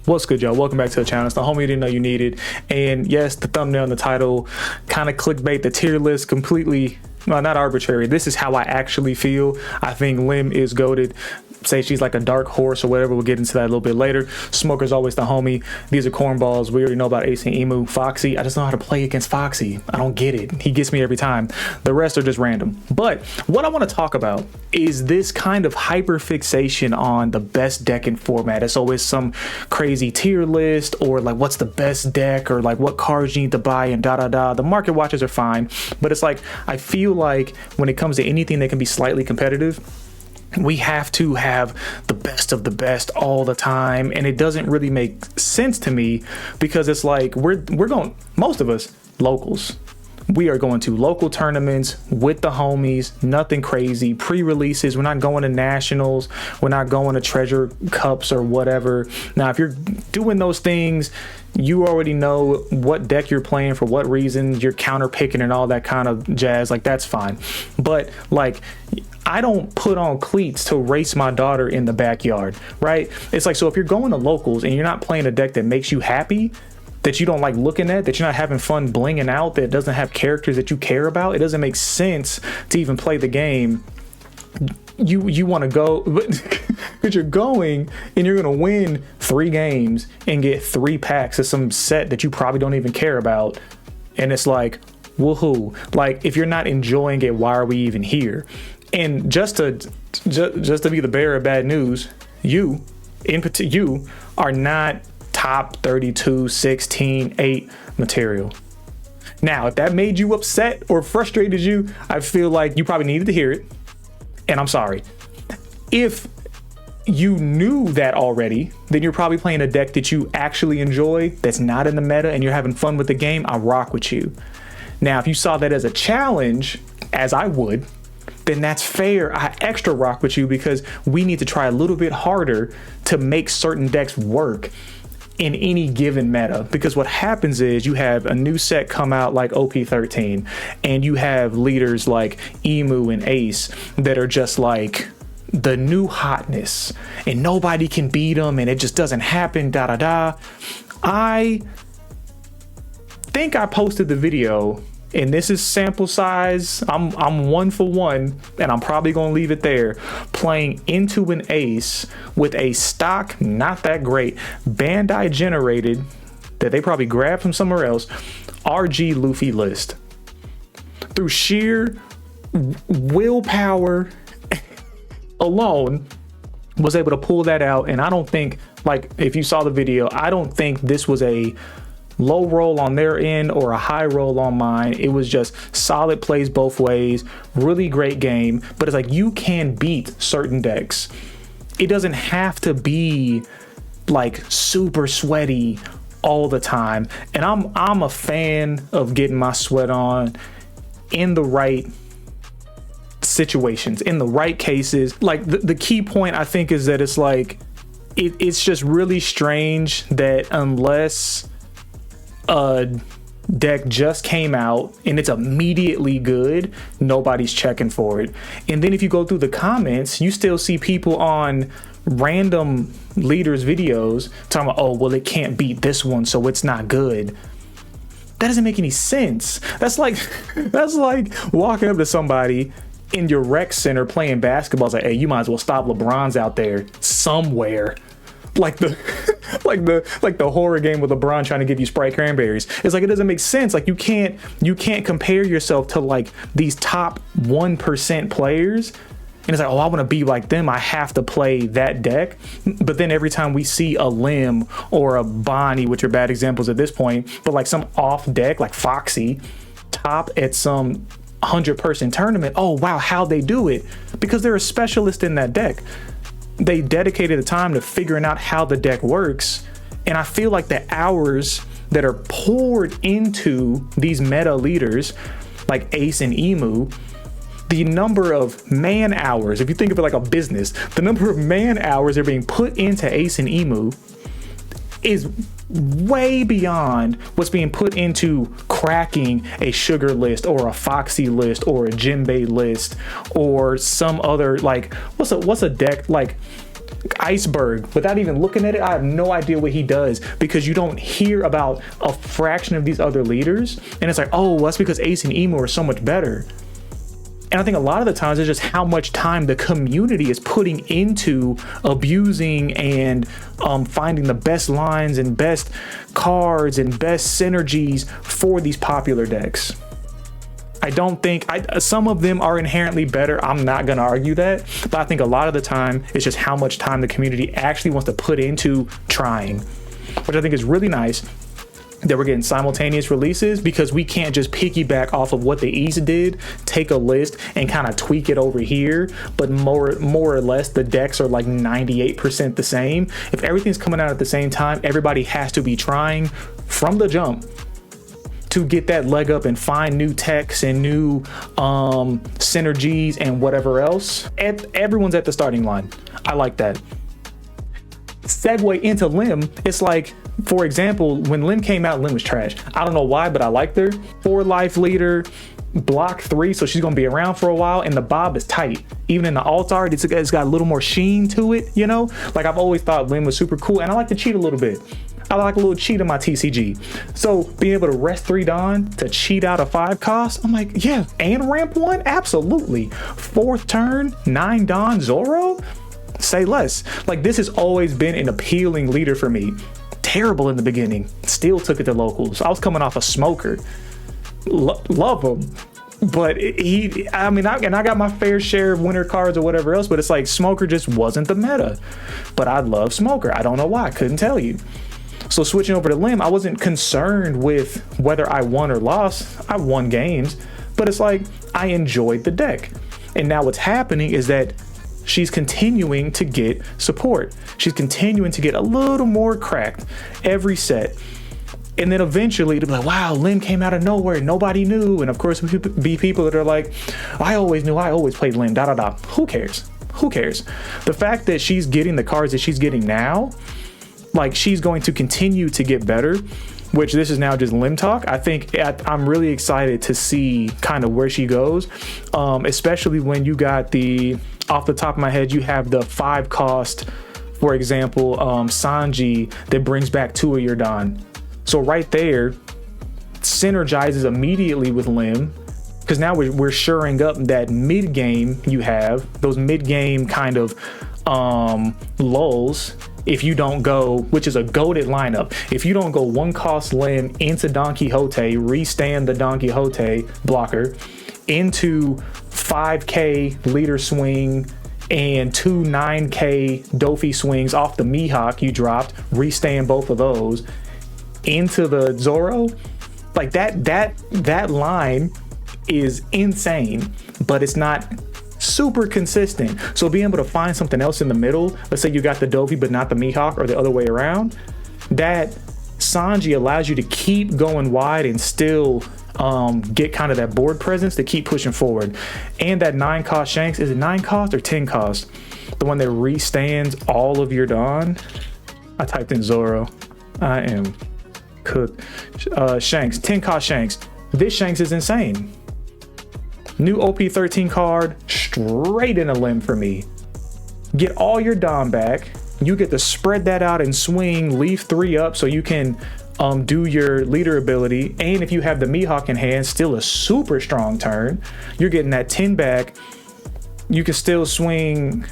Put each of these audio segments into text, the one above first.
What's good, y'all? Welcome back to the channel. It's the homie you didn't know you needed. And yes, the thumbnail and the title kind of clickbait the tier list completely. Well, not arbitrary. This is how I actually feel. I think Lim is goated. Say she's like a dark horse or whatever. We'll get into that a little bit later. Smoker's always the homie. These are cornballs. We already know about Ace and Emu. Foxy, I just know how to play against Foxy. I don't get it. He gets me every time. The rest are just random. But what I want to talk about is this kind of hyper fixation on the best deck in format. It's always some crazy tier list or like what's the best deck or like what cards you need to buy and da. The market watches are fine, but it's like I feel like when it comes to anything that can be slightly competitive, we have to have the best of the best all the time, and it doesn't really make sense to me because it's like we're going, most of us locals, we are going to local tournaments with the homies, nothing crazy, pre-releases. We're not going to nationals, we're not going to treasure cups or whatever. Now if you're doing those things, you already know what deck you're playing for what reason, you're counter picking and all that kind of jazz. Like that's fine, but like I don't put on cleats to race my daughter in the backyard, right? It's like, so if you're going to locals and you're not playing a deck that makes you happy, that you don't like looking at, that you're not having fun blinging out, that doesn't have characters that you care about, it doesn't make sense to even play the game. You want to go, but you're going and you're going to win 3 games and get 3 packs of some set that you probably don't even care about. And it's like, woohoo. Like if you're not enjoying it, why are we even here? And just to be the bearer of bad news, you are not top 32, 16, 8 material. Now, if that made you upset or frustrated you, I feel like you probably needed to hear it. And I'm sorry. If you knew that already, then you're probably playing a deck that you actually enjoy, that's not in the meta, and you're having fun with the game. I rock with you. Now, if you saw that as a challenge, as I would, then that's fair. I extra rock with you because we need to try a little bit harder to make certain decks work in any given meta. Because what happens is you have a new set come out like OP-13 and you have leaders like Emu and Ace that are just like the new hotness and nobody can beat them and it just doesn't happen, I think I posted the video, and this is sample size. I'm 1 for 1, and I'm probably gonna leave it there. Playing into an Ace with a stock, not that great, Bandai generated, that they probably grabbed from somewhere else, RG Luffy list. Through sheer willpower alone, was able to pull that out. And I don't think, like if you saw the video, I don't think this was a low roll on their end or a high roll on mine. It was just solid plays both ways, really great game. But it's like you can beat certain decks. It doesn't have to be like super sweaty all the time. And I'm a fan of getting my sweat on in the right situations, in the right cases. Like the key point I think is that it's like it's just really strange that unless a deck just came out and it's immediately good, nobody's checking for it. And then if you go through the comments, you still see people on random leaders videos talking about, oh well, it can't beat this one, so it's not good. That doesn't make any sense. That's like walking up to somebody in your rec center playing basketball. It's like, hey, you might as well stop LeBron's out there somewhere. Like the horror game with LeBron trying to give you Sprite cranberries. It's like, it doesn't make sense. Like you can't compare yourself to like these top 1% players. And it's like, oh, I want to be like them, I have to play that deck. But then every time we see a Lim or a Bonnie, which are bad examples at this point, but like some off deck like Foxy top at some 100-person tournament, oh wow, how they do it? Because they're a specialist in that deck. They dedicated the time to figuring out how the deck works. And I feel like the hours that are poured into these meta leaders like Ace and Emu, the number of man hours, if you think of it like a business, the number of man hours that are being put into Ace and Emu is way beyond what's being put into cracking a Sugar list or a Foxy list or a Jinbei list or some other, like what's a deck like Iceberg, without even looking at it, I have no idea what he does, because you don't hear about a fraction of these other leaders. And it's like, oh, that's because Ace and Emo are so much better. And I think a lot of the times it's just how much time the community is putting into abusing and finding the best lines and best cards and best synergies for these popular decks. I don't think some of them are inherently better. I'm not going to argue that, but I think a lot of the time it's just how much time the community actually wants to put into trying, which I think is really nice that we're getting simultaneous releases, because we can't just piggyback off of what the East did, take a list and kind of tweak it over here, but more or less the decks are like 98% the same. If everything's coming out at the same time, everybody has to be trying from the jump to get that leg up and find new techs and new synergies and whatever else. Everyone's at the starting line. I like that. Segue into Lim, it's like, for example, when Lim came out, Lim was trash. I don't know why, but I liked her. 4-life leader, block 3, so she's gonna be around for a while, and the bob is tight. Even in the alt art, it's got a little more sheen to it, you know? Like, I've always thought Lim was super cool, and I like to cheat a little bit. I like a little cheat in my TCG. So being able to rest 3 Dawn to cheat out a 5 cost, I'm like, yeah, and ramp 1? Absolutely. 4th turn, 9 Dawn Zoro? Say less. Like, this has always been an appealing leader for me. Terrible in the beginning, still took it to locals. I was coming off a Smoker. Love him. But I got my fair share of winter cards or whatever else, but it's like Smoker just wasn't the meta. But I love Smoker. I don't know why, I couldn't tell you. So switching over to Lim, I wasn't concerned with whether I won or lost. I won games, but it's like I enjoyed the deck. And now what's happening is that she's continuing to get support. She's continuing to get a little more cracked every set. And then eventually to be like, wow, Lim came out of nowhere, nobody knew. And of course, be people that are like, I always knew, I always played Lim, Who cares? Who cares? The fact that she's getting the cards that she's getting now, like, she's going to continue to get better, which this is now just Lim talk. I think I'm really excited to see kind of where she goes, especially when you got off the top of my head, you have the 5 cost, for example, Sanji, that brings back 2 of your Dawn. So right there, synergizes immediately with Lim, because now we're shoring up that mid game. You have those mid game kind of lulls. If you don't go, which is a goated lineup, if you don't go 1 cost Lim into Don Quixote, restand the Don Quixote blocker, into 5k leader swing and 2 9k Dofi swings off the Mihawk you dropped, restand both of those into the Zoro, like that line is insane, but it's not super consistent. So being able to find something else in the middle, let's say you got the Dofi but not the Mihawk, or the other way around, that Sanji allows you to keep going wide and still get kind of that board presence to keep pushing forward. And that 9 cost Shanks, is it 9 cost or 10 cost? The one that restands all of your Dawn. I typed in Zoro. I am cooked. Shanks, 10 cost Shanks. This Shanks is insane. New OP-13 card, straight in a Lim for me. Get all your Dawn back. You get to spread that out and swing, leave 3 up so you can do your leader ability. And if you have the Mihawk in hand, still a super strong turn. You're getting that 10 back. You can still swing.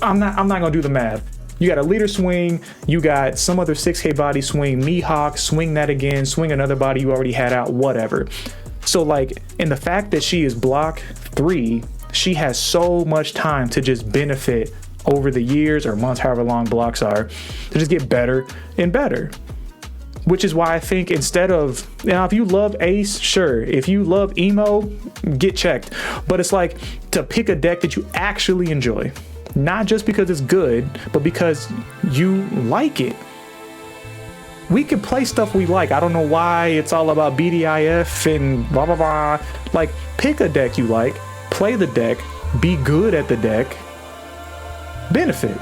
I'm not gonna do the math. You got a leader swing, you got some other 6k body swing, Mihawk, swing that again, swing another body you already had out, whatever. So like, in the fact that she is block 3, she has so much time to just benefit over the years or months, however long blocks are, to just get better and better. Which is why I think instead of, now if you love Ace, sure. If you love Emo, get checked. But it's like to pick a deck that you actually enjoy. Not just because it's good, but because you like it. We can play stuff we like. I don't know why it's all about BDIF and blah, blah, blah. Like, pick a deck you like, play the deck, be good at the deck, benefit.